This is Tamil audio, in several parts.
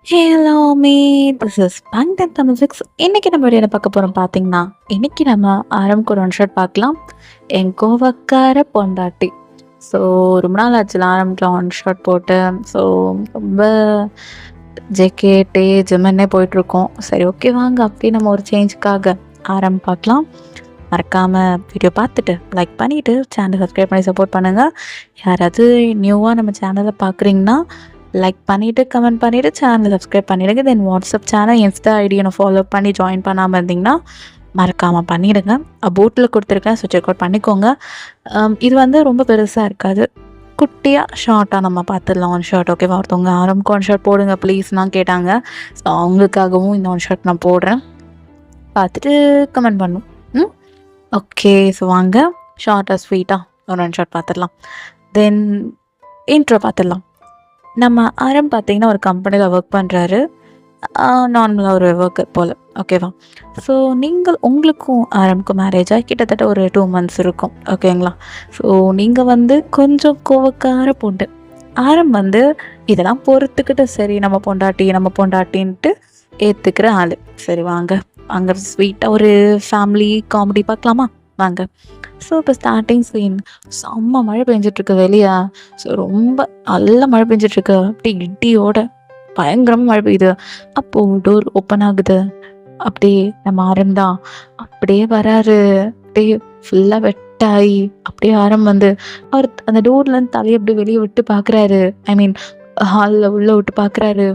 ஹலோ மீ திஸ் இஸ் பேங்டன் தமிழ் சிக்ஸ். இன்னைக்கு நம்ம வீடியோவில் பார்க்க போகிறோம் பார்த்தீங்கன்னா, இன்னைக்கு நம்ம ஆரம்க்கு ஒரு ஒன் ஷாட் பார்க்கலாம். என் கோவக்கார பொண்டாட்டி. ஸோ ரொம்ப நாள் ஆச்சுல ஆரம்பிக்கலாம் ஒன் ஷாட் போட்டு. ஸோ ரொம்ப ஜேகேட்டே ஜிம்முன்னே போயிட்டுருக்கோம். சரி ஓகே வாங்க அப்படியே நம்ம ஒரு சேஞ்சுக்காக பார்க்கலாம். மறக்காமல் வீடியோ பார்த்துட்டு லைக் பண்ணிவிட்டு சேனலை சப்ஸ்கிரைப் பண்ணி சப்போர்ட் பண்ணுங்கள். யாராவது நியூவாக நம்ம சேனலை பார்க்குறீங்கன்னா லைக் பண்ணிவிட்டு கமெண்ட் பண்ணிவிட்டு சேனலை சப்ஸ்கிரைப் பண்ணிவிடுங்க. தென் வாட்ஸ்அப் சேனல் இன்ஸ்டா ஐடியை நான் ஃபாலோ பண்ணி ஜாயின் பண்ணாமல் இருந்தீங்கன்னா மறக்காமல் பண்ணிவிடுங்க. போட்டில் கொடுத்துருக்கேன், ஸோ செக் அவுட் பண்ணிக்கோங்க. இது வந்து ரொம்ப பெருசாக இருக்காது, குட்டியாக ஷார்ட்டாக நம்ம பார்த்துடலாம். ஒன் ஷார்ட் ஓகேவா? ஒருத்தவங்க ஆரம்பக்கு ஒன் ஷார்ட் போடுங்க ப்ளீஸ்லாம் கேட்டாங்க. ஸோ அவங்களுக்காகவும் இந்த ஒன் ஷார்ட் நான் போடுறேன், பார்த்துட்டு கமெண்ட் பண்ணும். ஓகே, ஸோ வாங்க ஷார்ட்டாக ஸ்வீட்டாக ஒரு ஒன் ஷார்ட் பார்த்துடலாம். தென் இன்ட்ரோ பார்த்துடலாம். நம்ம பார்த்திங்கன்னா ஒரு கம்பெனியில் ஒர்க் பண்ணுறாரு, நார்மலாக ஒரு ஒர்க்கர் போல் ஓகேவா? ஸோ உங்களுக்கும் ஆரம்புக்கும் மேரேஜ் ஆகி கிட்டத்தட்ட ஒரு 2 months இருக்கும் ஓகேங்களா? ஸோ நீங்கள் வந்து கொஞ்சம் கோவக்கார பொண்ணு. வந்து இதெல்லாம் பொறுத்துக்கிட்டு சரி நம்ம பொண்டாட்டின்ட்டு ஏற்றுக்கிற ஆள். சரி வாங்க அங்கே ஸ்வீட்டாக ஒரு ஃபேமிலி காமெடி பார்க்கலாமா? வாங்க. ஸோ இப்போ ஸ்டார்டிங் சீன் செம்ம மழை பெஞ்சிட்ருக்கு வெளியே. ஸோ ரொம்ப நல்ல மழை பெஞ்சிட்ருக்கு, அப்படி இடியோட பயங்கரமாக மழை பெய்யுது. அப்போது டோர் ஓப்பன் ஆகுது, அப்படியே நம்ம தான் அப்படியே வராரு. அப்படியே ஃபுல்லாக வெட்டாயி அப்படியே வந்து அவர் அந்த டோர்லேருந்து தலையை அப்படியே வெளியே விட்டு பார்க்குறாரு. ஐ மீன் ஹாலில் உள்ளே விட்டு பார்க்குறாரு.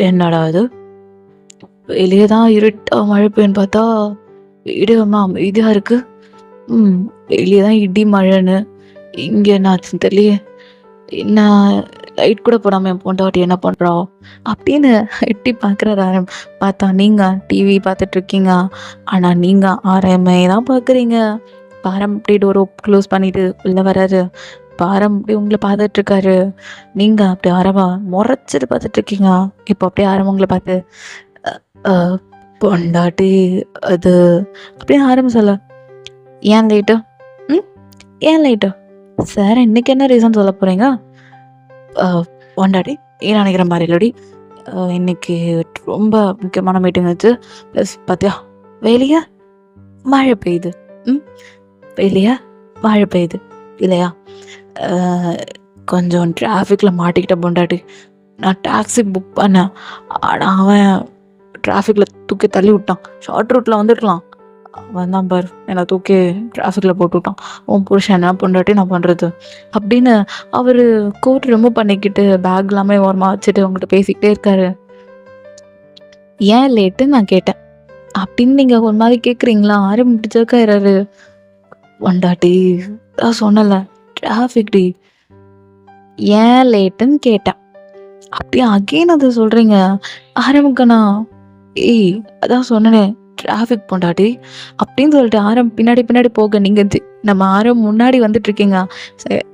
என்னடா அது, வெளியே தான் இருட்டாக மழை பெய்யுன்னு பார்த்தா வீடு அமைதியாக இருக்குது. வெளியே தான் இடி மழைன்னு, இங்கே என்ன ஆச்சுன்னு தெரியலையே. என்ன லைட் கூட போடாமல் என் பொண்டாட்டி என்ன பண்ணுறா அப்படின்னு எட்டி பார்க்குறாரு. பார்த்தா நீங்கள் டிவி பார்த்துட்ருக்கீங்க, ஆனால் நீங்கள் ஆரமே தான் பார்க்குறீங்க. பாரம் அப்படி டோர் க்ளோஸ் பண்ணிவிட்டு உள்ளே வராரு. பாரம் அப்படி உங்களை பார்த்துட்ருக்காரு. நீங்கள் அப்படி ஆரமா முறைச்சிட்டு பார்த்துட்ருக்கீங்க. இப்போ அப்படியே உங்களை பார்த்து பொண்டாட்டி அது அப்படியே சொல்ல, ஏன் லேட்டு? ஏன் லேட்டு சார்? இன்னைக்கு என்ன ரீசன் சொல்ல போகிறீங்க? பொண்டாட்டி ஏன் நினைக்கிற மாதிரி இல்லடி, இன்னைக்கு ரொம்ப முக்கியமான மீட்டிங் வச்சு. ப்ளஸ் பார்த்தியா வெளியே மழை பெய்யுது. வெளியே மழை பெய்யுது இல்லையா? கொஞ்சம் டிராஃபிக்கில் மாட்டிக்கிட்ட பொண்டாட்டி. நான் டாக்ஸி புக் பண்ணேன், ஆனால் அவன் டிராஃபிக்கில் தூக்கி தள்ளி விட்டான். ஷார்ட் ரூட்டில் வந்துருக்கலாம், அவன் தான் பார் என்னை தூக்கி டிராஃபிக்கில் போட்டு விட்டான். உன் புருஷன் என்ன பொண்டாட்டி நான் பண்ணுறது அப்படின்னு அவர் கோட் ரிமூவ் பண்ணிக்கிட்டு பேக் எல்லாமே ஓரமாக வச்சுட்டு அவங்ககிட்ட பேசிக்கிட்டே இருக்காரு. ஏன் லேட்டுன்னு நான் கேட்டேன். அப்படின்னு நீங்கள் ஒரு மாதிரி கேட்குறீங்களா? முடிச்சிருக்காரு பொண்டாட்டி. தான் சொன்னல டிராஃபிக் டி, ஏன் லேட்டுன்னு கேட்டேன். அப்படியே அகெயின் அதை சொல்கிறீங்க ஆரம்பிக்கணா? ஏய் அதான் சொன்னேன் டிராஃபிக் பொண்டாட்டி அப்படின்னு சொல்லிட்டு பின்னாடி போக நீங்கள் நம்ம முன்னாடி வந்துட்டுருக்கீங்க.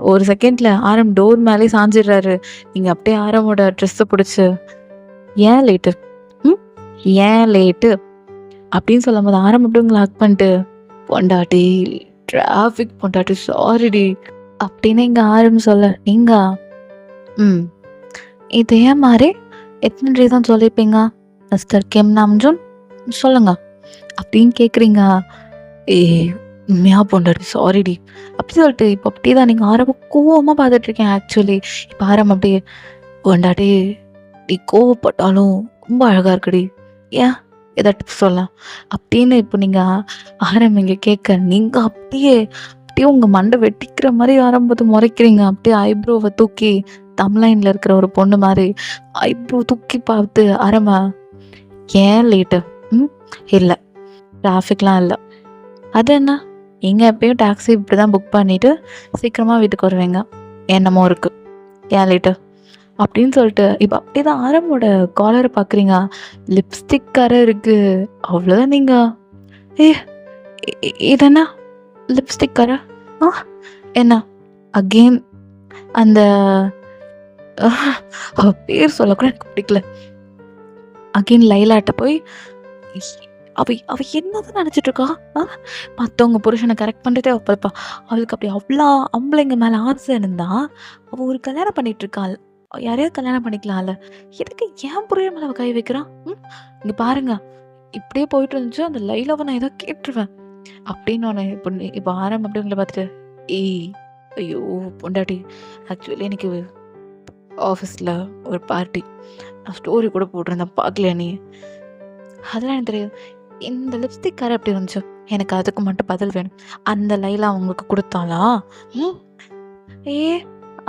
ஒரு செகண்டில் டோர் மேலே சாஞ்சிடுறாரு. நீங்கள் அப்படியே ஆரமோட ட்ரெஸ்ஸை பிடிச்சி ஏன் லேட்டு, ஏன் லேட்டு அப்படின்னு சொல்லும் போது மட்டும் லாக் பண்ணிட்டு பொண்டாட்டி டிராஃபிக் பொண்டாட்டி சாரிடி அப்படின்னு இங்கே சொல்ல, நீங்கள் இதே மாதிரி எத்தனை ரீசன் சொல்லியிருப்பீங்க மிஸ்டர் கெம் நாம்ஜூன் சொல்லுங்க அப்படின்னு கேட்குறீங்க. உண்மையாக பொண்டாட்டி சாரிடி அப்படி சொல்லிட்டு இப்போ அப்படியே தான் நீங்கள் கோவமாக பார்த்துட்ருக்கேன். ஆக்சுவலி இப்போ அப்படியே பொண்டாட்டி நீ கோவப்பட்டாலும் ரொம்ப அழகாக இருக்குடி, ஏன் எதாவது டிப்ஸ் சொல்லலாம் அப்படின்னு இப்போ நீங்கள் இங்கே கேட்க, நீங்கள் அப்படியே உங்கள் மண்டை வெட்டிக்கிற மாதிரி ஆரம்பத்து முறைக்கிறீங்க. அப்படியே ஐப்ரோவை தூக்கி தமிழ்லைனில் இருக்கிற ஒரு பொண்ணு மாதிரி ஐப்ரோ தூக்கி பார்த்து ஏன் லேட்டு? இல்லை டிராஃபிக்லாம் இல்லை, அது என்ன நீங்கள் எப்பயும் டாக்ஸி இப்படி தான் புக் பண்ணிவிட்டு சீக்கிரமாக வீட்டுக்கு வருவீங்க, என்னமோ இருக்குது, ஏன் லேட்டு அப்படின்னு சொல்லிட்டு இப்போ அப்படியே தான் ஆரம்போட காலரை பார்க்குறீங்க. லிப்ஸ்டிக் கரை இருக்குது, அவ்வளோதான். நீங்கள் இதென்ன லிப்ஸ்டிக் கரை? என்ன அகெயின் அந்த பேர் சொல்லக்கூட எனக்கு பிடிக்கல. அகெயின் லைலாட்ட போய் அவ என்னதான் நினச்சிட்டு இருக்கா? மற்றவங்க புருஷனை கரெக்ட் பண்ணுறதே அப்பப்பா அவளுக்கு அப்படி அவ்வளோ ஆம்பளைங்க மேலே ஆசை இருந்தா அவள் ஒரு கல்யாணம் பண்ணிட்டு இருக்காள். யாரையாவது கல்யாணம் பண்ணிக்கலாம்ல. எதுக்கு என் புருஷன் மேல அவ கை வைக்கிறா? ம். இங்க பாருங்க. இப்படியே போயிட்டு இருந்துச்சு. அந்த லைலாவ நான் ஏதோ கேட்டுருவேன். அப்படின்னு இப்ப ஆரம்பம் அப்படி உங்கள பார்த்துட்டு, "ஏய்! ஐயோ! பொண்டாட்டி ஆக்சுவலி இன்னைக்கு ஆஃபீஸ்ல ஒரு பார்ட்டி. நான் ஸ்டோரி கூட போட்டிருந்தேன். பார்க்கலையா நீ?" அதெல்லாம் எனக்கு தெரியாது. இந்த லிப்ஸ்டிக் கரை எப்படி வந்துச்சு? எனக்கு அதுக்கு மட்டும் பதில் வேணும். அந்த லைலா உங்களுக்கு குடுத்தாளா? ம். "ஏ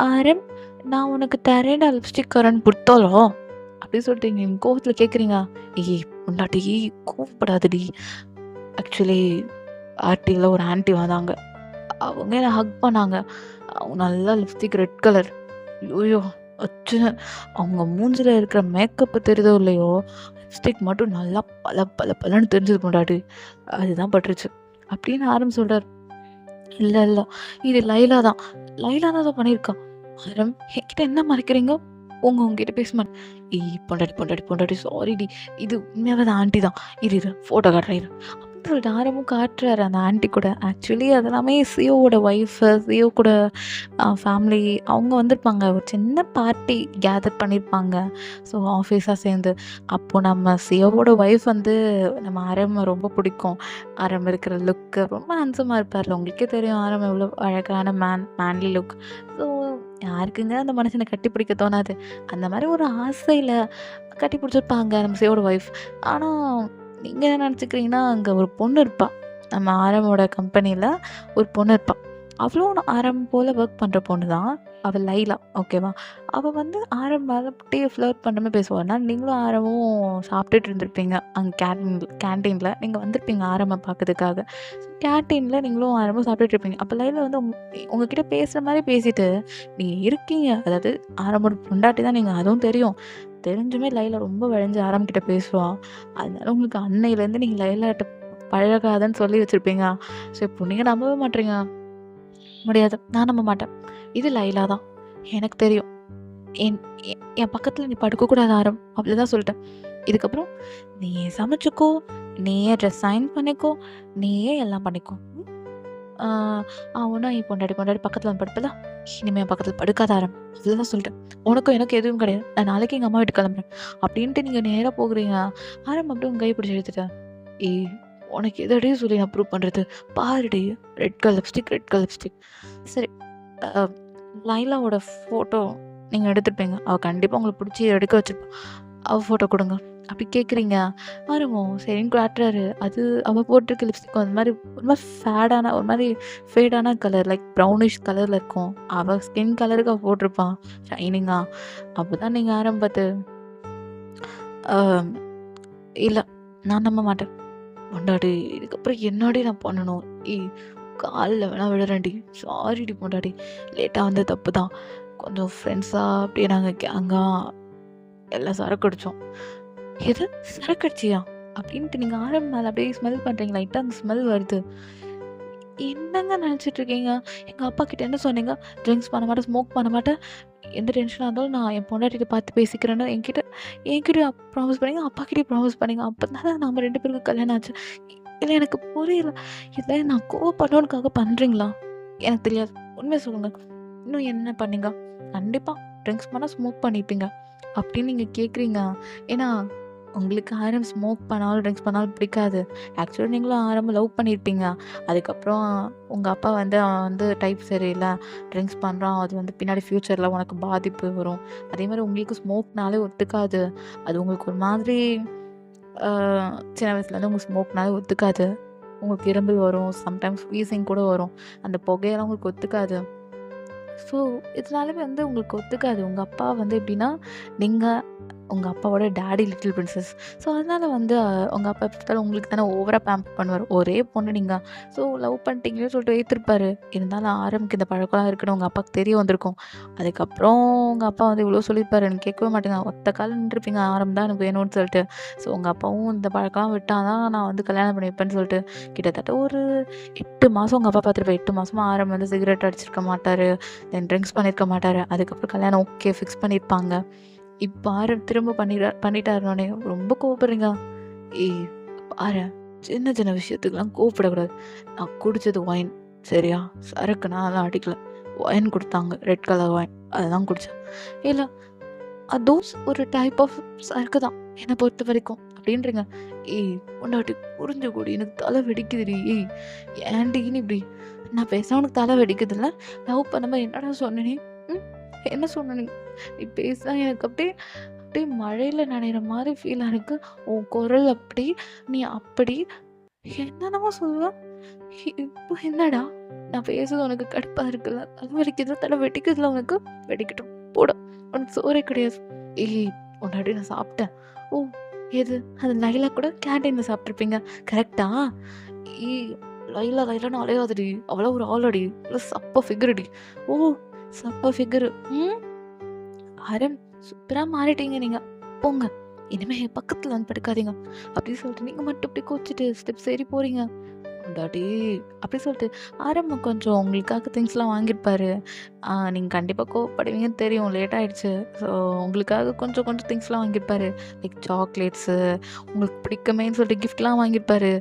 ஆரம், நான் உனக்கு தரேன்டா லிப்ஸ்டிக் கரைன்னு குடுத்தாளா?" அப்படி சொல்லிட்டு நீங்க கோவத்துல கேட்குறீங்க. "ஏய் பொண்டாட்டி கோவப்படாதடி. ஆக்சுவலி பார்ட்டில ஒரு ஆன்டி வந்தாங்க. அவங்க என்ன ஹக் பண்ணாங்க. அவங்க நல்லா லிப்ஸ்டிக் ரெட் கலர். ஐய்யயோ! அச்சுன்னு அவங்க மூஞ்சில இருக்கிற மேக்கப் தெரியுதோ இல்லையோ, லிப்ஸ்டிக் மட்டும் நல்லா பள பள பளன்னு தெரிஞ்சது பொண்டாட்டி. அதுதான் பட்டுருச்சு." அப்படின்னு ஆரம்பி சொல்றாரு. "இல்ல, இல்ல. இது லைலா தான். லைலா தான் இத பண்ணியிருக்கா." ஆரம், என்கிட்ட என்ன மறைக்கிறீங்க? போங்க உங்ககிட்ட பேச மாட்டேன். "ஏய் பொண்டாட்டி, பொண்டாட்டி, பொண்டாட்டி சாரிடி. இது உண்மையாவே அந்த ஆன்டி தான். இரு, இரு ஃபோட்டோ காட்டுறேன் இரு." அப்படின்னு சொல்லிட்டு ஆரமும் காட்டுறாரு அந்த ஆன்டி கூட. ஆக்சுவலி அதெல்லாமே சிஓவோட ஒய்ஃபு, சிஓ கூட ஃபேமிலி அவங்க வந்திருப்பாங்க. ஒரு சின்ன பார்ட்டி கேதர் பண்ணியிருப்பாங்க. ஸோ ஆஃபீஸாக சேர்ந்து. அப்போது நம்ம சிஓவோட ஒய்ஃப் வந்து நம்ம ஆரம் ரொம்ப பிடிக்கும். ஆரம் இருக்கிற லுக்கு ரொம்ப ஹேண்ட்ஸமாக இருப்பார்ல. உங்களுக்கே தெரியும் ஆரம் எவ்வளோ அழகான மேன்லி லுக். ஸோ யாருக்குங்க அந்த மனுஷனை கட்டி பிடிக்க தோணாது. அந்த மாதிரி ஒரு ஆசையில் கட்டி பிடிச்சிருப்பாங்க நம்ம சிஓட ஒய்ஃப். ஆனால் நீங்க என்ன நெனச்சுக்கிறீங்கன்னா, அங்க ஒரு பொண்ணு இருப்பா. நம்ம ஆரமோட கம்பெனில ஒரு பொண்ணு இருப்பா. அவளும் ஆரம் போல ஒர்க் பண்ற பொண்ணு தான். அவ லைலா, ஓகேவா? அவ வந்து ஆரம் மேல அப்படியே ஃப்ளர்ட் பண்ண மாரி பேசுவா. ஆனா நீங்களும் ஆரமும் சாப்பிட்டுட்டு இருந்திருப்பீங்க. அங்க கேன்டீன்ல நீங்க வந்திருப்பீங்க ஆரம பார்க்கறதுக்காக. கேன்டீன்ல நீங்களும் ஆரமும் சாப்பிட்டுட்டு இருப்பீங்க. அப்ப லைலா வந்து உங்ககிட்ட பேசுற மாரி பேசிட்டு, நீங்க இருக்கீங்க. அதாவது ஆரமோட பொண்டாட்டி தான் நீங்க. அதுவும் தெரியும். தெரிஞ்சுமே லைலா ரொம்ப வழிஞ்சு ஆரம் கிட்ட பேசுவா. அதனால உங்களுக்கு அன்னையிலேருந்து நீங்க லைலாட்ட பழகாதன்னு சொல்லி வச்சிருப்பீங்க. ஸோ இப்போ நீங்க நம்பவே மாட்றீங்க. முடியாது. நான் நம்ப மாட்டேன். இது லைலா தான். எனக்கு தெரியும். என் என் பக்கத்துல நீ படுக்கக்கூடாது ஆரம். அவ்வளோதான் சொல்லிட்டேன். இதுக்கப்புறம் நீயே சமைச்சுக்கோ, நீயே ட்ரெஸ் அயர்ன் பண்ணிக்கோ, நீயே எல்லாம் பண்ணிக்கோ. ஆ ஒண்ணா என் பொண்டாட்டி பொண்டாட்டி பக்கத்துல வந்து படுப்பல. இனிமே என் பக்கத்துல படுக்காத ஆரம். அவ்வளோதான் சொல்லிட்டேன். உனக்கும் எனக்கும் எதுவும் கிடையாது. நான் நாளைக்கு எங்க அம்மா வீட்டுக்கு கிளம்புறேன். அப்படின்ட்டு நீங்க நேரா போகுறீங்க. ஆரம் அப்படியே உங்க கைய பிடிச்சு இழுத்துட்டேன். ஏய்! உனக்கு எதடி சொல்லி நான் ப்ரூவ் பண்றது? பாருடி red colour lipstick, red colour lipstick. சரி. அ லைலாவோட ஃபோட்டோ நீங்க எடுத்திருப்பீங்க. அவ கண்டிப்பா உங்களுக்கு புடிச்சு எடுக்க வச்சிருப்பா. அவ ஃபோட்டோ குடுங்க. அப்படி கேட்குறீங்க. ஆரம்பம் சரின்னு காட்டுறாரு. அது அவ போட்டிருக்க லிப்ஸ்டிக் அந்த மாரி ஒரு மாரி ஒரு மாரி ஃபேடான கலர் லைக் ப்ரௌனிஷ் கலர்ல இருக்கும். அவ ஸ்கின் கலருக்கு அவ போட்டிருப்பா. ஷைனிங்கா. அப்பதான் நீங்க ஆரம்பத்து அ இல்ல நான் நம்ப மாட்டேன். பொண்டாட்டி இதுக்கப்புறம் என்னாடி நான் பண்ணணும்? ஏய் கால்ல வேணா விழுறேன்டி. சாரிடி பொண்டாட்டி. லேட்டா வந்தது தப்பு தான். கொஞ்சம் ஃப்ரெண்ட்ஸா அப்படியே நாங்க கேங்கா எல்லாம் சரக்கு அடிச்சோம். "எது சரக்கு அடிச்சியா?" அப்படின்ட்டு நீங்க ஆரம்பி மேல அப்படியே ஸ்மெல் பண்றீங்க. லைட்டா அந்த ஸ்மெல் வருது. என்னங்க நெனச்சிட்டு இருக்கீங்க? எங்க அப்பா கிட்ட என்ன சொன்னீங்க? ட்ரிங்க்ஸ் பண்ண மாட்டேன், ஸ்மோக் பண்ண மாட்டேன். எந்த டென்ஷனா இருந்தாலும் நான் என் பொண்டாட்டிட்ட பார்த்து பேசிக்கிறேன்னு என்கிட்ட ப்ராமிஸ் பண்ணீங்க. அப்பாகிட்டயும் ப்ராமிஸ் பண்ணீங்க. அப்பதானே நம்ம 2 பேருக்கும் கல்யாணம் ஆச்சு. இல்ல எனக்கு புரியல. இத நான் கோவப்படணும்னுக்காக பண்றீங்களா? எனக்கு தெரியாது. உண்மைய சொல்லுங்க. இன்னும் என்ன பண்ணீங்க? கண்டிப்பா ட்ரிங்க்ஸ் பண்ணா ஸ்மோக் பண்ணியிருப்பீங்க. அப்படின்னு நீங்க கேட்குறீங்க. ஏன்னா, உங்களுக்கு ஆரம் ஸ்மோக் பண்ணாலும், ட்ரிங்க்ஸ் பண்ணாலும் பிடிக்காது. ஆக்சுவலா நீங்களும் ஆரம்ப லவ் பண்ணியிருப்பீங்க. அதுக்கப்புறம் உங்க அப்பா வந்து அவன் வந்து டைப் சரியில்ல. ட்ரிங்க்ஸ் பண்றான். அது வந்து பின்னாடி ஃப்யூச்சர்ல உனக்கு பாதிப்பு வரும். அதேமாரி உங்களுக்கு ஸ்மோக்னாலே ஒத்துக்காது. அது உங்களுக்கு ஒரு மாதிரி அ சின்ன வயசுலேருந்து உங்களுக்கு ஸ்மோக்னாலே ஒத்துக்காது. உங்களுக்கு இருமல் வரும். சம்டைம்ஸ் வீசிங் கூட வரும். அந்த புகையெல்லாம் உங்களுக்கு ஒத்துக்காது. ஸோ, இதனாலவே வந்து உங்களுக்கு ஒத்துக்காது. உங்க அப்பா வந்து எப்படின்னா, நீங்க உங்க அப்பாவோட டாடி லிட்டில் பிரின்சஸ். ஸோ, அதனால வந்து உங்க அப்பா எப்ப பார்த்தாலும் உங்களுக்கு தானே ஓவரா பேம்பர் பண்ணுவாரு. ஒரே பொண்ணு நீங்க. ஸோ, லவ் பண்ணிட்டீங்களேன்னு சொல்லிட்டு ஏத்துருப்பாரு. இருந்தாலும் ஆரம்புக்கு இந்த பழக்கம்லாம் இருக்குன்னு உங்க அப்பாவுக்கு தெரிய வந்திருக்கும். அதுக்கப்புறம் உங்க அப்பா வந்து இவ்வளோ சொல்லியிருப்பாரு. எனக்கு கேட்கவே மாட்டேங்க. ஒத்த கால்ல நின்றுருப்பீங்க. ஆரம் தான் எனக்கு வேணும்னு சொல்லிட்டு. ஸோ, உங்க அப்பாவும் இந்த பழக்கம்லாம் விட்டா தான் நான் வந்து கல்யாணம் பண்ணி வைப்பேன்னு சொல்லிட்டு கிட்டத்தட்ட ஒரு 8 மாசம் உங்க அப்பா பார்த்துருப்பாரு. 8 மாசமா ஆரம் வந்து சிகரெட் அடிச்சிருக்க மாட்டாரு. தென் ட்ரிங்க்ஸ் பண்ணியிருக்க மாட்டாரு. அதுக்கப்புறம் கல்யாணம் ஓகே ஃபிக்ஸ் பண்ணியிருப்பாங்க. இப்ப ஆரம் திரும்ப பண்ணிட்டாருன்னோனே ரொம்ப கோவப்படுறீங்க. ஏய் பாரேன், சின்ன சின்ன விஷயத்துக்குலாம் கோவப்படக்கூடாது. நான் குடிச்சது ஒயின் சரியா? சரக்கு நான்லாம் அடிக்கல. ஒயின் குடுத்தாங்க. Red colour wine. அதுதான் குடிச்சேன். இல்ல அதுவும் ஒரு டைப் ஆஃப் சரக்கு தான் என்னை பொறுத்த வரைக்கும் அப்படின்றீங்க. ஏய் பொண்டாட்டி புரிஞ்சுக்கூடி, எனக்கு தலை வெடிக்குதுடி. ஏய் ஏன்டின்னு இப்படி நான் பேச உனக்கு தலை வெடிக்குதுல்ல? லவ் பண்ணும்போது என்னடா சொன்ன நீ? ம் என்ன சொன்ன நீ? நீ பேசினா எனக்கு அப்படியே அப்படியே மழையில நனையிற மாதிரி ஃபீல் எனக்கு. உன் குரல் அப்படி, நீ அப்படி என்னென்னமோ சொல்லுவ. இப்போ என்னடா நான் பேசுறது உனக்கு கடுப்பா இருக்குல்ல? தலை வலிக்குதுல, தலை வெடிக்குதுல உனக்கு? வெடிக்கட்டும் போடா, உனக்கு சோறே கிடையாது. ஏய் பொண்டாட்டி நான் சாப்பிட்டேன். ஓ எது? அது லைலா கூட கேன்டீன்ல சாப்பிட்ருப்பீங்க கரெக்ட்டா? ஏய் லைலா லைலான்னு அலையாதடி, அவளாம் ஒரு ஆளடி, அவளாம் சப்ப ஃபிகருடி. ஓ சப்ப ஃபிகரு. ம் ஆரம் சூப்பரா மாறிட்டீங்க நீங்க. போங்க. இனிமே என் பக்கத்துல வந்து படுக்காதீங்க. அப்படின்னு சொல்லிட்டு நீங்க மட்டும் இப்படி கோச்சிட்டு ஸ்டெப்ஸ் ஏறி போறீங்க. டாடி அப்படி சொல்லிட்டு ஆரம்பம் கொஞ்சம் உங்களுக்காக திங்ஸ்லாம் வாங்கியிருப்பாரு. நீங்க கண்டிப்பா கோவப்படுவீங்கன்னு தெரியும். லேட் ஆயிடுச்சு. ஸோ உங்களுக்காக கொஞ்சம் கொஞ்சம் திங்ஸ்லாம் வாங்கியிருப்பாரு. லைக் சாக்லேட்ஸு, உங்களுக்கு பிடிக்குமேன்னு சொல்லிட்டு கிஃப்ட்லாம் வாங்கியிருப்பாரு.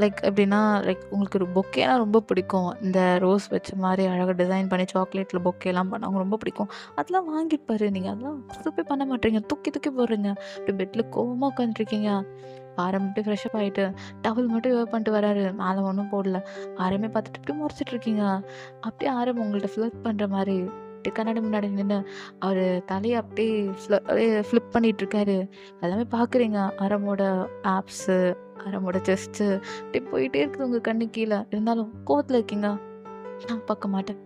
லைக் எப்படின்னா, லைக் உங்களுக்கு ஒரு பொக்கேனா ரொம்ப பிடிக்கும். இந்த ரோஸ் வச்ச மாரி அழகா டிசைன் பண்ணி சாக்லேட்ல பொக்கேலாம் பண்ணவங்க ரொம்ப பிடிக்கும். அதெல்லாம் வாங்கியிருப்பாரு. நீங்க அதெல்லாம் அக்செப்ட்டே பண்ண மாட்றீங்க. தூக்கி தூக்கி போடுறீங்க. அப்படியே பெட்ல கோவமா உட்காந்துட்டுருக்கீங்க. ஆரம் மட்டும் ஃப்ரெஷ்அப் ஆயிட்டு, டவல் மட்டும் வேர் பண்ணிட்டு வராரு. மேல ஒண்ணும் போடல. ஆரமே பார்த்துட்டு இப்படி முறைச்சிட்டு இருக்கீங்க. அப்படியே ஆரம் உங்கள்ட்ட ஃப்ளர்ட் பண்ற மாரி, அப்படியே கண்ணாடி முன்னாடி நின்னு, அவரு தலைய அப்படியே அப்படியே ஃப்ளிப் பண்ணிட்டு இருக்காரு. எல்லாமே பார்க்குறீங்க. ஆரமோட ஆப்ஸு, ஆரமோட செஸ்ட்டு அப்படியே போயிட்டே இருக்குது உங்க கண்ணு கீழ. இருந்தாலும் கோவத்துல இருக்கீங்க. நான் பார்க்க மாட்டேன்.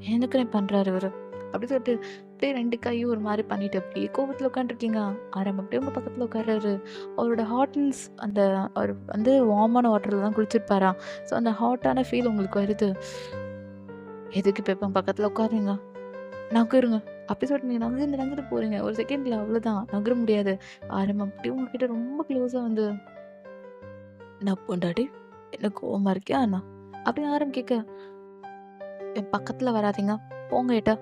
எனக்குன்னே பண்றாரு இவரு. அப்படி சொல்லிட்டு அப்படியே 2 கையும் ஒரு மாரி பண்ணிட்டு அப்படியே கோவத்துல உட்காந்துருக்கீங்க. ஆரம் அப்படியே உங்க பக்கத்துல உட்கார்றாரு. அவரோட ஹாட்னஸ் அந்த அவர் வந்து வார்மான வாட்டர்ல தான் குளிச்சிருப்பாராம். ஸோ அந்த ஹாட்டான ஃபீல் உங்களுக்கு வருது. எதுக்கு இப்ப இப்ப பக்கத்துல உட்காருங்க. நகருங்க. அப்படி சொல்லிட்டு நீங்க நகர்ந்து நகர்ந்து போறீங்க. ஒரு செகண்ட்ல அவ்வளோதான். நகர முடியாது. ஆரம் அப்படியே உங்ககிட்ட ரொம்ப க்ளோஸா வந்து, "என்ன பொண்டாட்டி? என்ன கோவமா இருக்கியா என்ன?" அப்படின்னு ஆரம் கேட்க, "என் பக்கத்துல வராதீங்க. போங்க எட்ட."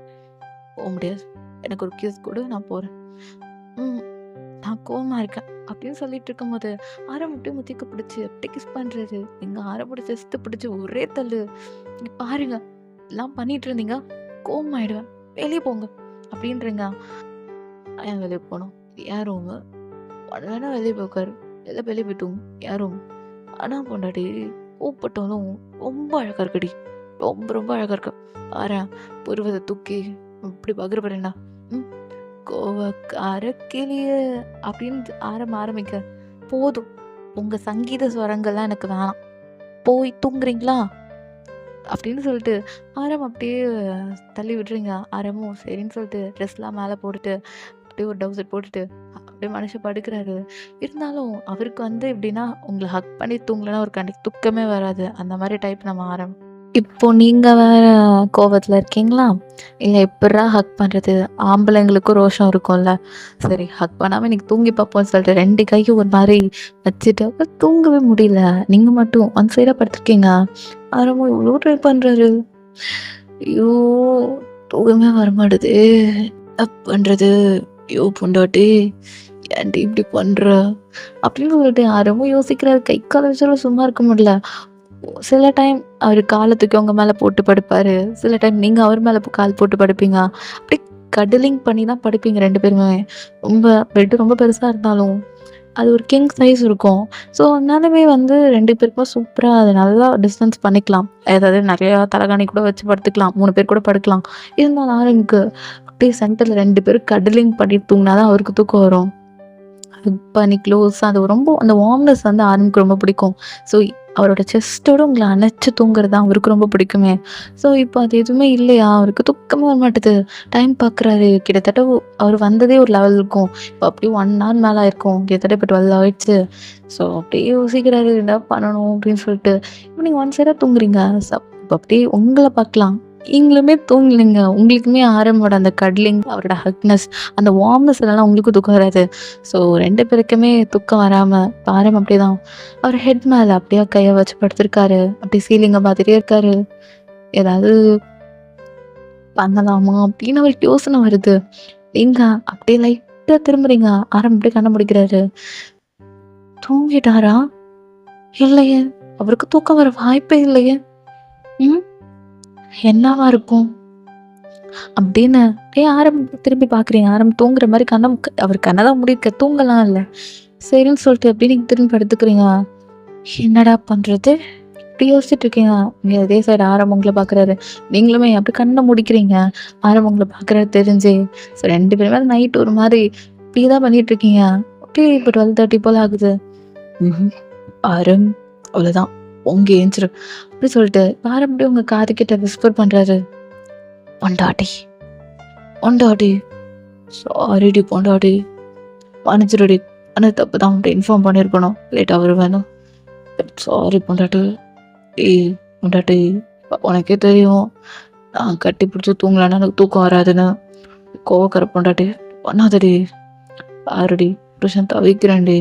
"போ முடியாது. எனக்கு ஒரு கிஸ் குடு நான் போறேன்." "ம். நான் கோவமா இருக்கேன்." அப்படின்னு சொல்லிட்டு இருக்கும்போது, ஆரம் அப்படியே முத்திக்க பிடிச்சு அப்படியே கிஸ் பண்றாரு. நீங்க ஆரம்போட செஸ்ட்ட பிடிச்சு ஒரே தள்ளு. "இங்க பாருங்க. இதெல்லாம் பண்ணிட்டு இருந்தீங்க. கோவமாயிடுவேன். வெளிய போங்க." அப்படின்றீங்க. "ஏன் வெளிய போணும்? இது என் ரூமு. வேணா வெளிய போய் உட்காரு. இல்ல வெளிய போய் தூங்கு. என் ரூம்." "ஆனா பொண்டாட்டி கோவப்பட்டாலும் ரொம்ப அழகா இருக்கடி. ரொம்ப ரொம்ப அழகா இருக்க. பாரேன் புருவத்த தூக்கி இப்படி பாக்குற பாரு. ம் கோவக்கார கிளியே." அப்படின்னு ஆரம்பிக்க, "போதும். உங்க சங்கீத ஸ்வரங்கள்லாம் எனக்கு வேணாம். போய் தூங்குறீங்களா?" அப்படின்னு சொல்லிட்டு ஆரம் அப்படியே தள்ளி விடுறீங்க. ஆரமும் சரின்னு சொல்லிட்டு ட்ரெஸ்லாம் மேல போட்டுட்டு, அப்படியே ஒரு டவுசர் போட்டுட்டு, அப்படியே மனுஷன் படுக்குறாரு. இருந்தாலும் அவருக்கு வந்து எப்படின்னா, உங்கள ஹக் பண்ணி தூங்கலன்னா ஒரு தூக்கமே வராது. அந்த மாரி டைப் நம்ம ஆரம். இப்போ நீங்க வேற கோவத்துல இருக்கீங்களா? இல்ல எப்புட்றா ஹக் பண்றது? ஆம்பளைங்களுக்கும் ரோஷம் இருக்கும்ல. சரி ஹக் பண்ணாம இன்னைக்கு தூங்கி பார்ப்போம்ன்னு சொல்லிட்டு 2 கையும் ஒரு மாரி வச்சுட்டு அப்புறம் தூங்கவே முடியல. நீங்க மட்டும் ஒன் சைடா படுத்துருக்கீங்க. ஆரம்பம் இவ்ளோ ட்ரை பண்றாரு. ஐயோ! தூக்கமே வரமாட்டுதே. என்ன பண்றது? ஐயோ! பொண்டாட்டி ஏன்டி இப்படி பண்ற? அப்படின்னு சொல்லிட்டு ஆரம்பம் யோசிக்கிறாரு. கை கால வச்சாலும் சும்மா இருக்க முடியல. சில டைம் அவரு கால தூக்கி உங்க மேல போட்டு படுப்பாரு. சில டைம் நீங்க அவர் மேல கால் போட்டு படுப்பீங்க. அப்படியே கடலிங் பண்ணி தான் படுப்பீங்க 2 பேருமே. ரொம்ப பெட் ரொம்ப பெருசா இருந்தாலும், அது ஒரு கிங் சைஸ் இருக்கும். ஸோ அதனாலவே வந்து 2 பேருக்கும் சூப்பரா அத நல்லா டிஸ்டன்ஸ் பண்ணிக்கலாம். அதாவது நெறையா தலகாணி கூட வச்சு படுத்துக்கலாம். 3 பேர் கூட படுக்கலாம். இருந்தாலும் ஆரம்புக்கு அப்படியே சென்டர்ல 2 பேரும் கடலிங் பண்ணிட்டு தூங்குனா தான் அவருக்கு தூக்கம் வரும். ஹக் பண்ணி க்ளோஸா அது ரொம்ப அந்த வார்ம்னஸ் வந்து ஆரம்புக்கு ரொம்ப பிடிக்கும். ஸோ அவரோட செஸ்ட்டோட உங்கள அணைச்சு தூங்குறது தான் அவருக்கு ரொம்ப பிடிக்குமே. ஸோ இப்போ அது எதுவுமே இல்லையா? அவருக்கு தூக்கமே வரமாட்டுது. டைம் பார்க்குறாரு. கிட்டத்தட்ட அவர் வந்ததே ஒரு லெவல் இருக்கும். இப்போ அப்படியே 1 ஹவர் மேல ஆயிருக்கும். கிட்டத்தட்ட இப்போ 12 ஆயிடுச்சு. ஸோ அப்படியே யோசிக்கிறாரு என்ன பண்ணணும் அப்படின்னு சொல்லிட்டு. இப்போ நீங்க ஒன் சைடா தூங்குறீங்க. இப்போ அப்படியே உங்கள பார்க்கலாம். நீங்களுமே தூங்கலைங்க. உங்களுக்குமே ஆரம்போட அந்த கடலிங், அவரோட ஹக்னஸ், அந்த வார்ம்னஸ் இல்லனா உங்களுக்கும் தூக்கம் வராது. ஸோ 2 பேருக்குமே தூக்கம் வராம ஆரம் அப்படிதான். அவர் ஹெட் மேல அப்படியே கைய வச்சு படுத்திருக்காரு. அப்படியே சீலிங்க பார்த்துட்டே இருக்காரு. ஏதாவது பண்ணலாமா அப்படின்னு அவருக்கு யோசனை வருது. நீங்க அப்படியே லைட்டா திரும்புறீங்க. ஆரம் அப்படியே கண்ண மூடிக்கிறாரு. தூங்கிட்டாரா? இல்லையே! அவருக்கு தூக்கம் வர வாய்ப்பே இல்லையே! ம். என்னவா இருக்கும்? அப்படின்னு ஆரம் திரும்பி பார்க்குறீங்க. ஆரம் தூங்குற மாதிரி அவர் கண்ணை தான் மூடியிருக்க, தூங்கலாம் இல்லை. சரின்னு சொல்லிட்டு அப்படியே நீங்கள் திரும்பி படுத்துக்கிறீங்க. என்னடா பண்ணுறது இப்படி யோசிச்சுட்டு இருக்கீங்க. இங்கே அதே சைடு ஆரம் உங்களை பார்க்குறாரு. நீங்களுமே அப்படி கண்ணை முடிக்கிறீங்க. ஆரம் உங்களை பார்க்குறாரு தெரிஞ்சு. ஸோ 2 பேருமே நைட் ஒரு மாதிரி இப்படி தான் பண்ணிட்டு இருக்கீங்க. அப்படியே இப்போ 12:30 போல் ஆகுது. ஆரம் அவ்வளோதான் உங்க ஏஞ்சிரு அப்படி சொல்லிட்டு ஆரம் அப்படியே உங்கள் காது கிட்ட விஸ்பர் பண்ணுறாரு. பொண்டாட்டி பொண்டாட்டி சாரிடி பொண்டாட்டி மன்னிச்சிருடி, ஆனால் தப்பு தான் அவன்கிட்ட இன்ஃபார்ம் பண்ணியிருக்கணும், லேட்டாக வருவேணும். சாரி பொண்டாட்டி. பொண்டாட்டி உனக்கே தெரியும் நான் கட்டி பிடிச்சி தூங்கலான்னு எனக்கு தூக்கம் வராதுன்னு. கோவக்கரை பொண்டாட்டி பண்ணாதடி. பாருடி புருஷன் தவிக்கிறேன்டி,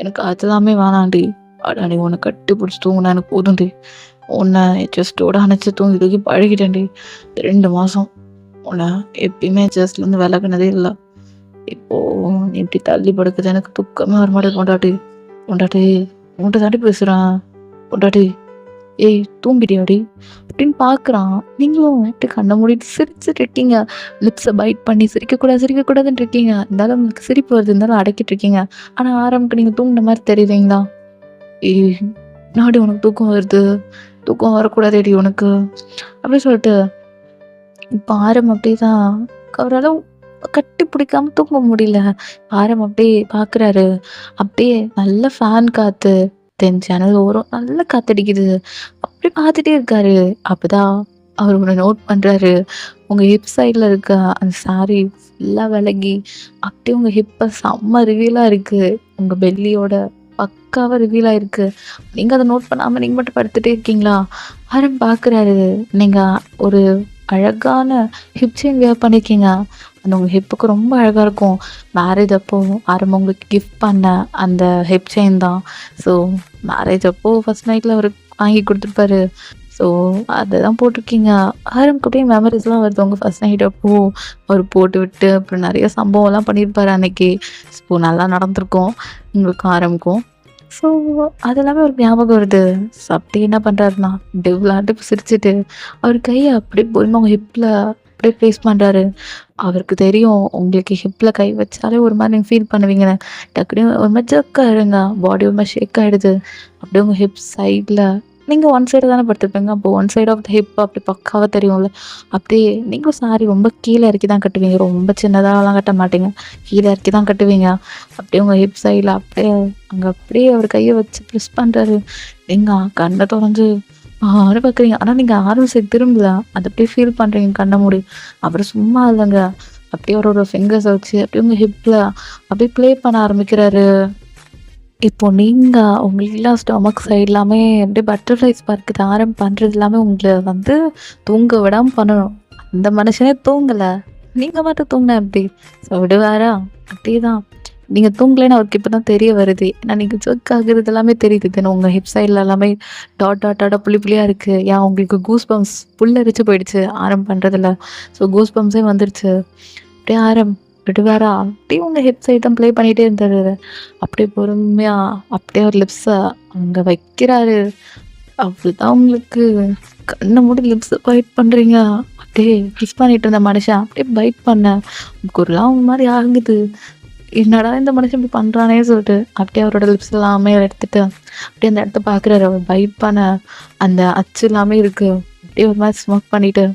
எனக்கு அதுதாமே வேணாண்டி. அடா நீ உன்னை கட்டி பிடிச்சி தூங்கினா எனக்கு போதும்டி. உன்னை செஸ்டோட அணைச்சி தூங்கி தூக்கி பழகிட்டேன்டி. 2 மாதம் உன்னை எப்பயுமே செஸ்ட்லேருந்து விலகுனதே இல்லை. இப்போது நீ இப்படி தள்ளி படுக்குது எனக்கு துக்கமே வரமாட்டேன் பொண்டாட்டி. பொண்டாட்டி உன்கிட்ட தாண்டி பேசுகிறான். பொண்டாட்டி ஏய் தூங்கிட்டியாடி அப்படின்னு பார்க்குறான். நீங்களும் இப்படி கண்ணை மூடிட்டு சிரிச்சுட்டு இருக்கீங்க. லிப்ஸை பைட் பண்ணி சிரிக்கக்கூடாதுன்னு இருக்கீங்க. இருந்தாலும் உங்களுக்கு சிரிப்பு வருது, இருந்தாலும் அடக்கிட்டு இருக்கீங்க. ஆனால் ஆரம்புக்கு நீங்கள் தூங்கின மாதிரி தெரியுறீங்களா? ஏய் நாடி உனக்கு தூக்கம் வருது, தூக்கம் வரக்கூடாதேடி உனக்கு அப்படி சொல்லிட்டு இப்போ ஆரம் அப்படியே தான் அவரால் கட்டி பிடிக்காம தூங்க முடியல. ஆரம் அப்படியே பார்க்குறாரு. அப்படியே நல்ல ஃபேன் காற்று ஜன்னல் ஓரம் நல்ல காத்தடிக்குது. அப்படி பார்த்துட்டே இருக்காரு. அப்போதான் அவர் ஒன்று நோட் பண்ணுறாரு. உங்கள் ஹிப் சைடில் இருக்க அந்த சாரி ஃபுல்லாக விலகி அப்படியே உங்கள் ஹிப்பை செம்ம ரிவீலாக இருக்குது. உங்கள் பெல்லியோட பக்காவாக ரிவீலாக இருக்குது. நீங்கள் அதை நோட் பண்ணாமல் நீங்கள் மட்டும் படுத்துகிட்டே இருக்கீங்களா? ஆரம் பார்க்குறாரு. நீங்கள் ஒரு அழகான ஹிப் செயின் வியர் பண்ணியிருக்கீங்க. அந்த உங்கள் ஹிப்புக்கு ரொம்ப அழகாக இருக்கும். மேரேஜ் அப்போ ஆரம்பம் உங்களுக்கு கிஃப்ட் பண்ண அந்த ஹிப் செயின் தான். ஸோ மேரேஜ் அப்போது ஃபஸ்ட் நைட்டில் அவர் வாங்கி கொடுத்துருப்பாரு. ஸோ அதை தான் போட்டிருக்கீங்க. ஆரம்புக்கு அப்படியே மெமரிஸ்லாம் வருது. உங்கள் ஃபஸ்ட் நைட் அப்போது அவர் போட்டு விட்டு அப்புறம் நிறைய சம்பவம்லாம் பண்ணியிருப்பாரு அன்னைக்கு. ஸோ நல்லா நடந்திருக்கும் உங்களுக்கும் ஆரம்புக்கும். ஸோ அதெல்லாமே ஒரு ஞாபகம் வருது. ஸோ அப்படி என்ன பண்ணுறாருன்னா விளாட்டு சிரிச்சுட்டு அவர் கையை அப்படியே பொறுமை உங்கள் ஹிப்பில் அப்படியே ப்ளேஸ் பண்ணுறாரு. அவருக்கு தெரியும் உங்களுக்கு ஹிப்பில் கை வச்சாலே ஒரு மாதிரி நீங்கள் ஃபீல் பண்ணுவீங்கன்னு. டக்குனு ஒரு மாதிரி ஜர்க் ஆகிடுங்க, பாடி ஒரு மாதிரி ஷேக் ஆகிடுது. அப்படியே உங்கள் ஹிப் சைடில் நீங்கள் ஒன் சைடு தானே படுத்துருப்பீங்க. அப்போ one side of the hip அப்படி பக்காவாக தெரியும்ல. அப்படியே நீங்களும் சாரி ரொம்ப கீழே இறக்கி தான் கட்டுவீங்க, ரொம்ப சின்னதாகலாம் கட்ட மாட்டீங்க, கீழே இறக்கி தான் கட்டுவீங்க. அப்படியே உங்கள் ஹிப் சைடில் அப்படியே அங்கே அப்படியே அவர் கையை வச்சு ப்ரெஸ் பண்ணுறாரு. நீங்கள் கண்ணை தொடர்ந்து பார்க்குறீங்க. ஆனால் நீங்கள் ஆரம் சைடு திரும்பல, அதை அப்படியே ஃபீல் பண்ணுறீங்க கண்ணை மூடி. அப்புறம் சும்மா இல்லைங்க, அப்படியே அவரோட ஃபிங்கர்ஸை வச்சு அப்படியே உங்கள் ஹிப்பில் அப்படியே ப்ளே பண்ண ஆரம்பிக்கிறாரு. இப்போ நீங்கள் உங்களுக்குலாம் ஸ்டொமக் சைடு எல்லாமே அப்படியே பட்டர்ஃப்ளைஸ் பார்க்குது. ஆரம் பண்ணுறது எல்லாமே உங்களை தூங்க விடாமல் பண்ணணும். அந்த மனுஷனே தூங்கலை, நீங்கள் மட்டும் தூங்கின எப்படி? ஸோ விடுவாரா? அப்படியே தான் நீங்கள் தூங்கலைன்னு அவருக்கு இப்போ தான் தெரிய வருது. ஏன்னா நீங்கள் ஜர்க் ஆகுறது எல்லாமே தெரியுது. தென் உங்கள் ஹிப் சைடில் எல்லாமே டாட்டாக புள்ளியாக இருக்குது. ஏன் உங்களுக்கு கூஸ் பம்ப்ஸ் புல்லரிச்சு போயிடுச்சு ஆரம் பண்ணுறதில்ல. ஸோ கூஸ் பம்ப்ஸே வந்துடுச்சு. அப்படியே ஆரம் விடுவாரா? அப்படியே உங்கள் ஹிப் சைட் தான் ப்ளே பண்ணிகிட்டே இருந்தார். அப்படியே பொறுமையாக அப்படியே ஒரு லிப்ஸை அங்கே வைக்கிறாரு. அப்படிதான் உங்களுக்கு கண்ணை மூடி லிப்ஸை பைட் பண்ணுறீங்க. அப்படியே கிஸ் பண்ணிட்டு இருந்த மனுஷன் அப்படியே பைட் பண்ண உங்களுக்கு ஒரு மாதிரி ஆகுது. என்னடா இந்த மனுஷன் இப்படி பண்ணுறானே சொல்லிட்டு அப்படியே அவரோட லிப்ஸ் எல்லாமே எடுத்துட்டு அப்படியே அந்த இடத்த பார்க்குறாரு. அவர் பைட் பண்ண அந்த அச்சு எல்லாமே இருக்குது. அப்படியே ஒரு மாதிரி ஸ்மோக் பண்ணிவிட்டு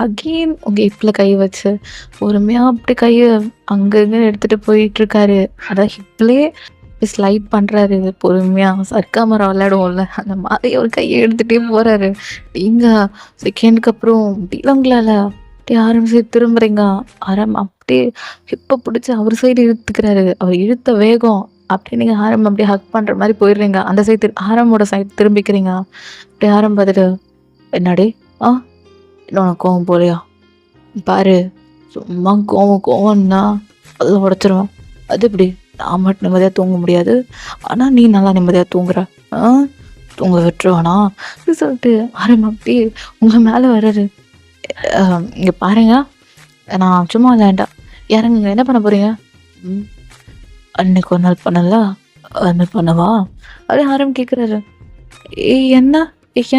அகெயின் உங்கள் ஹிப்பில் கை வச்சு பொறுமையாக அப்படி கையை அங்கங்கே எடுத்துகிட்டு போயிட்டுருக்காரு. அதான் ஹிப்லேயே ஸ்லைட் பண்ணுறாரு பொறுமையாக. சர்க்காமரம் விளையாடுவோம்ல அந்த மாதிரி ஒரு கையை எடுத்துகிட்டே போகிறாரு. நீங்கள் செகண்டுக்கு அப்புறம் டீலங்களால் அப்படியே ஆரம்பிச்சு திரும்புறீங்க. அப்படியே ஹிப்பை பிடிச்சி அவர் சைடு இழுத்துக்கிறாரு. அவர் இழுத்த வேகம் அப்படியே நீங்கள் ஆரம் அப்படியே ஹக் பண்ணுற மாதிரி போயிடுறீங்க. அந்த சைடு ஆரம்போட சைடு திரும்பிக்கிறீங்க. அப்படியே ஆரம் பார்த்துட்டு என்னடி இன்னொன்று கோவம் போலையா பாரு, சும்மா கோவம்னா அதில் உடச்சிருவேன். அது எப்படி நான் மட்டும் நிம்மதியாக தூங்க முடியாது, ஆனால் நீ நல்லா நிம்மதியாக தூங்குற, தூங்க விட்டுருவானா அப்படி சொல்லிட்டு ஆரம் அப்படியே உங்கள் மேலே வர்றாரு. இங்கே பாருங்க, நான் சும்மா விளையாண்டா இறங்குங்க, என்ன பண்ண போகிறீங்க? அன்னைக்கு ஒரு நாள் பண்ணல அது மாதிரி பண்ணவா அப்படியே ஆரம் கேட்குறாரு.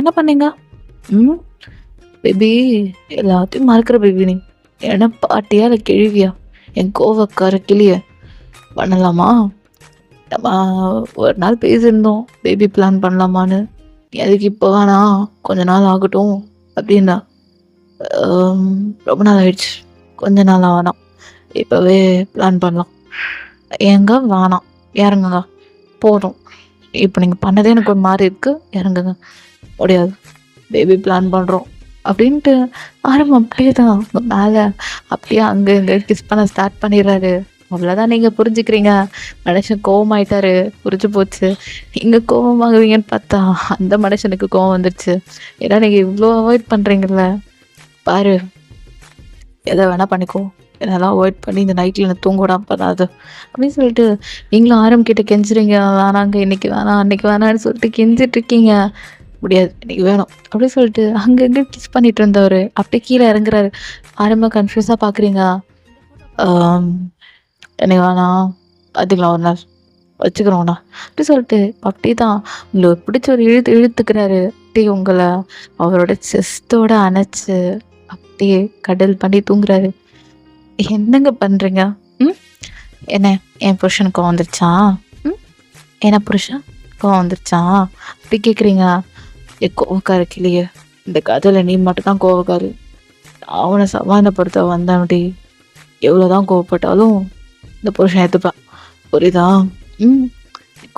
என்ன பண்ணீங்க? பேபி எல்லாத்தையும் மறக்கிற பேபி நீ. என்ன பாட்டியா இல்லை கிழவியா? என் கோவக்கார கிளிய பண்ணலாமா? நம்ம ஒரு நாள் பேசியிருந்தோம் பேபி பிளான் பண்ணலாமான்னு. நீ அதுக்கு இப்போ வேணாம், கொஞ்ச நாள் ஆகட்டும் அப்படின்னா. ரொம்ப நாள் ஆயிடுச்சு, கொஞ்ச நாள் வேணாம், இப்போவே பிளான் பண்ணலாம். ஏங்க வேணாம், இறங்குங்க போதும். இப்போ நீங்கள் பண்ணதே எனக்கு ஒரு மாதிரி இருக்குது, இறங்குங்க. முடியாது, பேபி பிளான் பண்ணுறோம் அப்படின்ட்டு ஆரம்பம் அப்படியே தான் மேலே அப்படியே அங்கே இங்கே கிஸ் பண்ண ஸ்டார்ட் பண்ணிடுறாரு. அவ்வளோதான், நீங்கள் புரிஞ்சுக்கிறீங்க. மனுஷன் கோவமாயிட்டாரு, புரிஞ்சு போச்சு. நீங்கள் கோவமாகுவீங்கன்னு பார்த்தா அந்த மனுஷனுக்கு கோவம் வந்துடுச்சு. ஏன்னா நீங்கள் இவ்வளோ அவாய்ட் பண்ணுறீங்கல்ல, பாரு எதை வேணால் பண்ணிக்கோ, என்னெல்லாம் அவாய்ட் பண்ணி இந்த நைட்டில் எனக்கு தூங்க விடாம பண்ணாது அப்படின்னு சொல்லிட்டு நீங்களும் ஆரம்பிக்கிட்ட கெஞ்சுறீங்க. வேணாங்க, இன்னைக்கு வேணாம் அன்னைக்கு வேணான்னு சொல்லிட்டு கெஞ்சிட்டு இருக்கீங்க. முடியாது, இன்னைக்கு வேணும் அப்படின்னு சொல்லிட்டு அங்கங்கே கிஸ் பண்ணிட்டு இருந்தவர் அப்படியே கீழே இறங்குறாரு. ஆரம்ப கன்ஃபியூஸாக பார்க்குறீங்க. எனக்கு வேணாம், பார்த்துக்கலாம் ஒரு நாள், வச்சுக்கிறோண்ணா அப்படி சொல்லிட்டு அப்படியே தான் உங்களுக்கு பிடிச்ச ஒரு இழுத்துக்கிறாரு. அப்படியே உங்களை அவரோட செஸ்டோட அணைச்சு அப்படியே கடல் பண்ணி தூங்குறாரு. என்னங்க பண்ணுறீங்க? என்ன என் புருஷனுக்கு கோவம் வந்துருச்சா? என்ன புருஷன் கோவம் வந்துருச்சா அப்படி கேட்குறீங்க? என் கோவக்கார கிளியே, இந்த கதையில் நீ மட்டும்தான் கோவக்காரு. அவனை சமாதானப்படுத்த வந்தான்டி, எவ்வளோதான் கோவப்பட்டாலும் இந்த புருஷன் ஏற்றுப்பான், புரியுதா?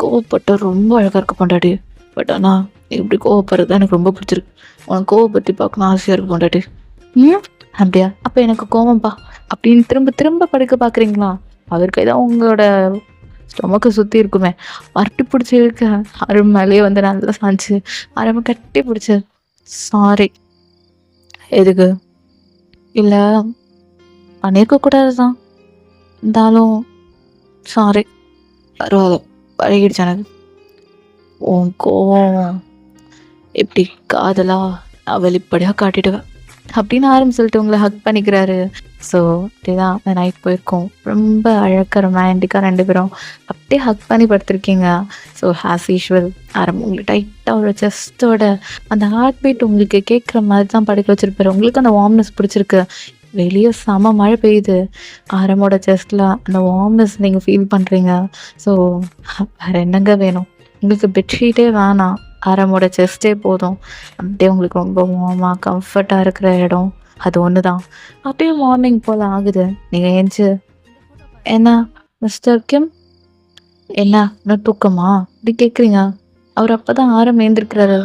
கோவப்பட்ட ரொம்ப அழகாக இருக்க பொண்டாட்டி. பட் ஆனால் இப்படி கோவப்படுறது தான் எனக்கு ரொம்ப பிடிச்சிருக்கு. உனக்கு கோவப்பற்றி பார்க்கணும் ஆசையாக இருக்கு பொண்டாட்டி. அப்படியா? அப்போ எனக்கு கோவம்பா அப்படின்னு திரும்ப திரும்ப படுக்க பார்க்குறீங்களா? அவருக்கு ஏதாவது உங்களோட ஸ்டொமக்கை சுற்றி இருக்குமே, மறுட்டி பிடிச்சி இருக்க அருமை மேலேயே வந்து நல்லா சாஞ்சு அருமை கட்டி பிடிச்சி, சாரி எதுக்கு இல்லை பண்ணியிருக்கக்கூடாது தான், இருந்தாலும் சாரி, பரவாயில்ல, பழகிடுச்சு எனக்கு. உன் கோவம் எப்படி காதலா நான் வெளிப்படையாக காட்டிடுவேன் அப்படின்னு சொல்லிட்டு உங்களை ஹக் பண்ணிக்கிறாரு. ஸோ அப்படிதான் அந்த நைட் போயிருக்கோம். ரொம்ப அழகாக ரொமான்டிக்காக ரெண்டு பேரும் அப்படியே ஹக் பண்ணி படுத்திருக்கீங்க. ஸோ ஆஸ் யூஷுவல் உங்களுக்கு டைட்டாக ஒரு செஸ்டோட அந்த ஹார்ட் பீட் உங்களுக்கு கேட்குற மாதிரி தான் படுக்க வச்சுருப்பாரு. உங்களுக்கு அந்த வார்ம்னஸ் பிடிச்சிருக்கு. வெளியே செம மழை பெய்யுது. ஆரமோட செஸ்டில் அந்த வார்ம்னஸ் நீங்கள் ஃபீல் பண்ணுறீங்க. ஸோ வேறு என்னங்க வேணும் உங்களுக்கு? பெட்ஷீட்டே வேணாம், ஆரமோட செஸ்டே போதும். அப்படியே உங்களுக்கு ரொம்ப வார்மாக கம்ஃபர்ட்டாக இருக்கிற இடம் அது ஒன்று தான். அப்படியே மார்னிங் போல் ஆகுது. நீங்கள் ஏஞ்சி என்ன மிஸ்டர் கிம், என்ன இன்னும் தூக்கமா அப்படி கேட்குறீங்க. அவர் அப்போ தான் ஆரம் ஏந்திருக்கிறாரு.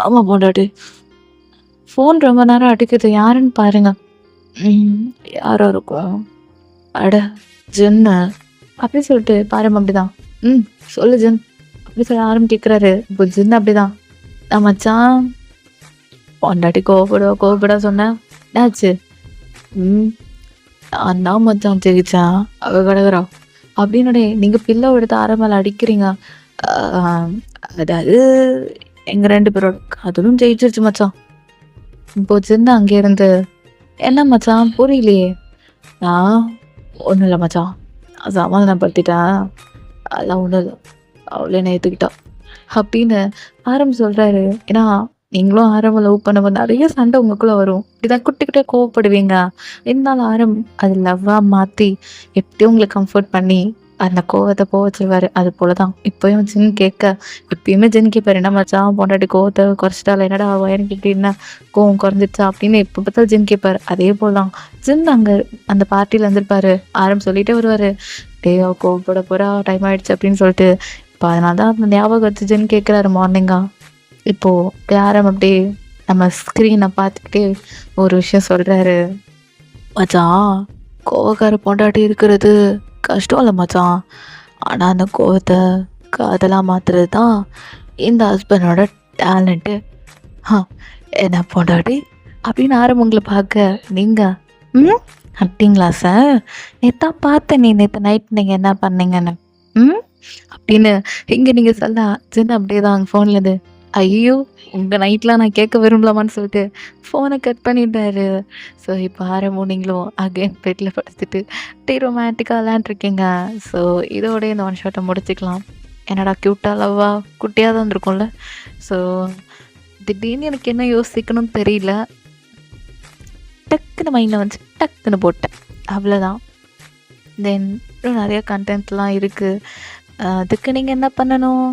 ஆமாம் பொண்டாட்டி, ஃபோன் ரொம்ப நேரம் அடிக்குது, யாருன்னு பாருங்க. யாரோ இருக்கும், அட ஜென்னு அப்படி சொல்லிட்டு பாருங்க. அப்படிதான் சொல்லு ஜென் அப்படி சொல்ல ஆரம்பிக்கிறாரு. இப்போ ஜின்னு அப்படிதான், நான் மச்சான் பொண்டாட்டி கோவப்படா சொன்னேன், என்னாச்சு? நான் தான் மச்சான் ஜெயிச்சான், அவ கிடக்குறா அப்படின்னு நீங்கள் பில்லோ எடுத்து ஆரம்பத்தில் அடிக்கிறீங்க. அதாவது எங்கள் ரெண்டு பேரோட அதுவும் ஜெயிச்சிருச்சு மச்சான். இப்போ ஜின்னு அங்கே இருந்து, என்ன மச்சான் புரியலையே? நான் ஒன்றும் இல்லை மச்சான், சமாதானப்படுத்திட்டேன், அதெல்லாம் ஒன்றும் இல்லை, அவளே நேற்றுக்கிட்டா அப்படின்னு சொல்கிறாரு. ஏன்னா நீங்களும் ஆரம் லவ் பண்ணும்போது நிறைய சண்டை உங்களுக்குள்ளே வரும். இப்படிதான் குட்டி குட்டியாக கோவப்படுவீங்க. இருந்தாலும் ஆரம் அது லவ்வாக மாற்றி எப்படியும் உங்களுக்கு கம்ஃபர்ட் பண்ணி அந்த கோவத்தை போக வச்சிருவாரு. அது போல தான் இப்போயும் ஜின் கேட்க, எப்பயுமே ஜின் கேட்பாரு, என்ன மச்சான் பொண்டாட்டி கோவத்தை குறைச்சிட்டால, என்னடா எனக்கு இப்படி என்ன கோவம் குறைஞ்சிடுச்சா அப்படின்னு எப்போ பார்த்தா ஜின் கேட்பாரு. அதே போல் தான் ஜின் அங்கே அந்த பார்ட்டியில் இருந்திருப்பாரு. ஆரம் சொல்லிட்டே வருவார், டேயோ கோவப்பட போகிறா, டைம் ஆகிடுச்சு அப்படின்னு சொல்லிட்டு. இப்போ அதனால தான் அந்த ஞாபகம் வச்சு ஜின் கேட்குறாரு மார்னிங்கா. இப்போது ஆரம் அப்படியே நம்ம ஸ்க்ரீனை பார்த்துக்கிட்டே ஒரு விஷயம் சொல்கிறாரு. மச்சான், கோவக்கார பொண்டாட்டி இருக்கிறது கஷ்டம் இல்லை மச்சான், ஆனால் அந்த கோவத்தை காதலாக மாற்றுறது தான் இந்த ஹஸ்பண்டோட டேலண்ட்டு. என்ன பொண்டாட்டி அப்படின்னு உங்களை பார்க்க நீங்கள் அப்படிங்களா சார், நேற்றா பார்த்தேன், நேற்று நைட் நீங்கள் என்ன பண்ணீங்கன்னு அப்படின்னு இங்கே நீங்கள் சொல்ல ஜின்னு அப்படியே தான் ஃபோன்லேருந்து, ஐயோ உங்கள் நைட்லாம் நான் கேட்க விரும்பலாமான்னு சொல்லிட்டு ஃபோனை கட் பண்ணிட்டாரு. ஸோ இப்போ ஆரம்பம் நீங்களும் அகைன் பெட்டில் படுத்துட்டு டீ ரொமான்டிக்காக விளாண்டுருக்கீங்க. ஸோ இதோட இந்த ஒன் ஷாட்டை முடிச்சுக்கலாம். என்னடா க்யூட்டாக லவ்வா குட்டியாக தான் இருந்திருக்கும்ல. ஸோ திடீர்னு எனக்கு என்ன யோசிக்கணும்னு தெரியல. டக்குன்னு மைண்டில் வந்துச்சு, டக்குன்னு போட்டேன். அவ்வளோதான். தென் இன்னும் நிறைய கண்டென்ட்லாம் இருக்குது. அதுக்கு நீங்கள் என்ன பண்ணணும்?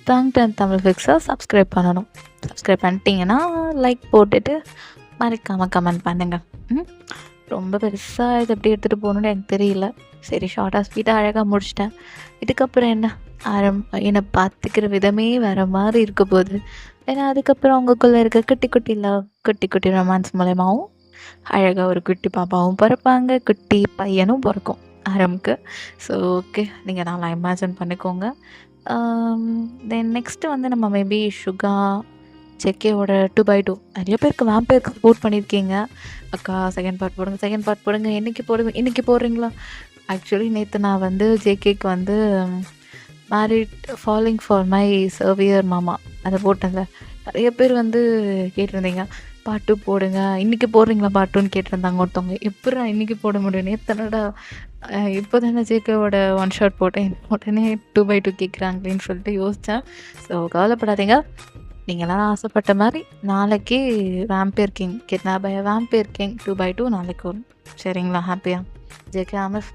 டாங் டான் தமிழ் ஃபிக்ஸை சப்ஸ்கிரைப் பண்ணணும். சப்ஸ்கிரைப் பண்ணிட்டீங்கன்னா லைக் போட்டுட்டு மறக்காமல் கமெண்ட் பண்ணுங்கள். ரொம்ப பெருசாக இது எப்படி எடுத்துகிட்டு போகணுன்னு எனக்கு தெரியல. சரி, ஷார்ட்டாக ஸ்வீட்டாக அழகாக முடிச்சிட்டேன். இதுக்கப்புறம் என்ன, என்னை பார்த்துக்கிற விதமே வேறு மாதிரி இருக்க போகுது. ஏன்னா அதுக்கப்புறம் அவங்களுக்குள்ளே இருக்க குட்டி குட்டி லவ், குட்டி குட்டி ரொமான்ஸ் மூலயமாவும் அழகாக ஒரு குட்டி பாப்பாவும் பிறப்பாங்க, குட்டி பையனும் பிறக்கும் ஆரம்க்கு. ஸோ ஓகே, நீங்கள் நல்லா இமேஜின் பண்ணிக்கோங்க. தென் நெக்ஸ்ட்டு வந்து நம்ம மேபி சுகா ஜேகேவோட 2x2 நிறைய பேருக்கு வேம்பயருக்கு சப்போர்ட் பண்ணியிருக்கீங்க. அக்கா செகண்ட் பார்ட் போடுங்க, செகண்ட் பார்ட் போடுங்க, என்றைக்கு போடுங்க, இன்றைக்கி போடுறீங்களா? ஆக்சுவலி நேற்று நான் வந்து ஜேகேக்கு வந்து married following for my surveyor மாமா அதை போட்டேன்ல. நிறைய பேர் வந்து கேட்டிருந்தீங்க, பார்ட் 2 போடுங்க, இன்றைக்கி போடுறீங்களா பார்ட் 2ன்னு கேட்டிருந்தாங்க. ஒருத்தவங்க எப்படா இன்றைக்கி போட முடியும், நேத்தனடா இப்போ தானே ஜேகேவோட ஒன் ஷாட் போட்டேன், உடனே 2x2 கேட்குறாங்களேன்னு சொல்லிட்டு யோசித்தேன். ஸோ கவலைப்படாதீங்க, நீங்களாம் ஆசைப்பட்ட மாதிரி நாளைக்கு vampire king kidnap by vampire king 2x2 நாளைக்கு வரும். சரிங்களா? ஹாப்பியாக ஜேகே ஆமிஃப்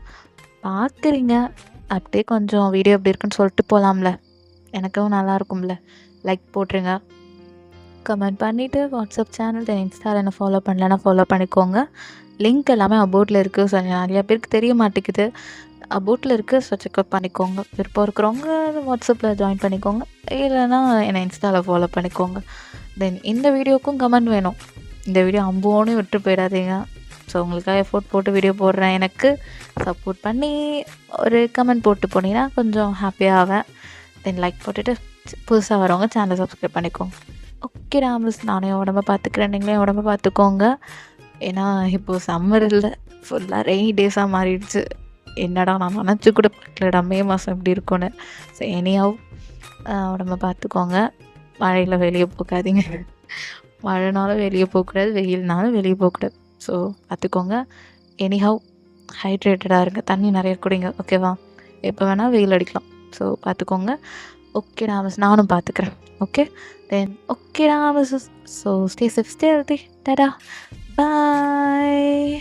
பார்க்குறீங்க, அப்படியே கொஞ்சம் வீடியோ எப்படி இருக்குன்னு சொல்லிட்டு போகலாம்ல, எனக்கும் நல்லா இருக்கும்ல. லைக் போட்டுருங்க, கமெண்ட் பண்ணிவிட்டு வாட்ஸ்அப் சேனல் தென் இன்ஸ்டாவில் என்ன ஃபாலோ பண்ணலன்னா ஃபாலோ பண்ணிக்கோங்க. லிங்க் எல்லாமே அபோட்டில் இருக்குது. ஸோ நிறையா பேருக்கு தெரிய மாட்டேங்குது, அபோட்டில் இருக்குது. ஸோ செக்அப் பண்ணிக்கோங்க. விருப்பம் இருக்கிறவங்க வாட்ஸ்அப்பில் ஜாயின் பண்ணிக்கோங்க, இல்லைன்னா என்னை இன்ஸ்டாவில் ஃபாலோ பண்ணிக்கோங்க. தென் இந்த வீடியோக்கும் கமெண்ட் வேணும். இந்த வீடியோ அம்போன்னு விட்டு போயிடாதீங்க. ஸோ உங்களுக்காக எஃபோர்ட் போட்டு வீடியோ போடுறேன், எனக்கு சப்போர்ட் பண்ணி ஒரு கமெண்ட் போட்டு போனீங்கன்னா கொஞ்சம் ஹாப்பியாக ஆவேன். தென் லைக் போட்டுட்டு புதுசாக வரவங்க சேனலை சப்ஸ்கிரைப் பண்ணிக்கோங்க. ஓகே ராமஸ், நானே உடம்ப பார்த்துக்கிறேன், நீங்களே உடம்ப பார்த்துக்கோங்க. ஏன்னா இப்போது சம்மர் இல்லை, ஃபுல்லாக ரெய்னி டேஸாக மாறிடுச்சு. என்னடா நான் நினச்சி கூட பார்க்கலடா மே மாதம் எப்படி இருக்கும்னு. ஸோ எனியாவும் உடம்ப பார்த்துக்கோங்க. மழையில் வெளியே போகாதீங்க, மழைனாலும் வெளியே போகக்கூடாது, வெயில்னாலும் வெளியே போகக்கூடாது. ஸோ பார்த்துக்கோங்க. எனிஹவ் ஹைட்ரேட்டடாக இருங்க, தண்ணி நிறைய குடிங்க, ஓகேவா? எப்போ வேணால் வெயில் அடிக்கலாம். ஸோ பார்த்துக்கோங்க. ஓகே ராமஸ், நானும் பார்த்துக்கிறேன். ஓகே தென் ஓகே ராமஸ். So stay safe, stay healthy, tata, பாய்.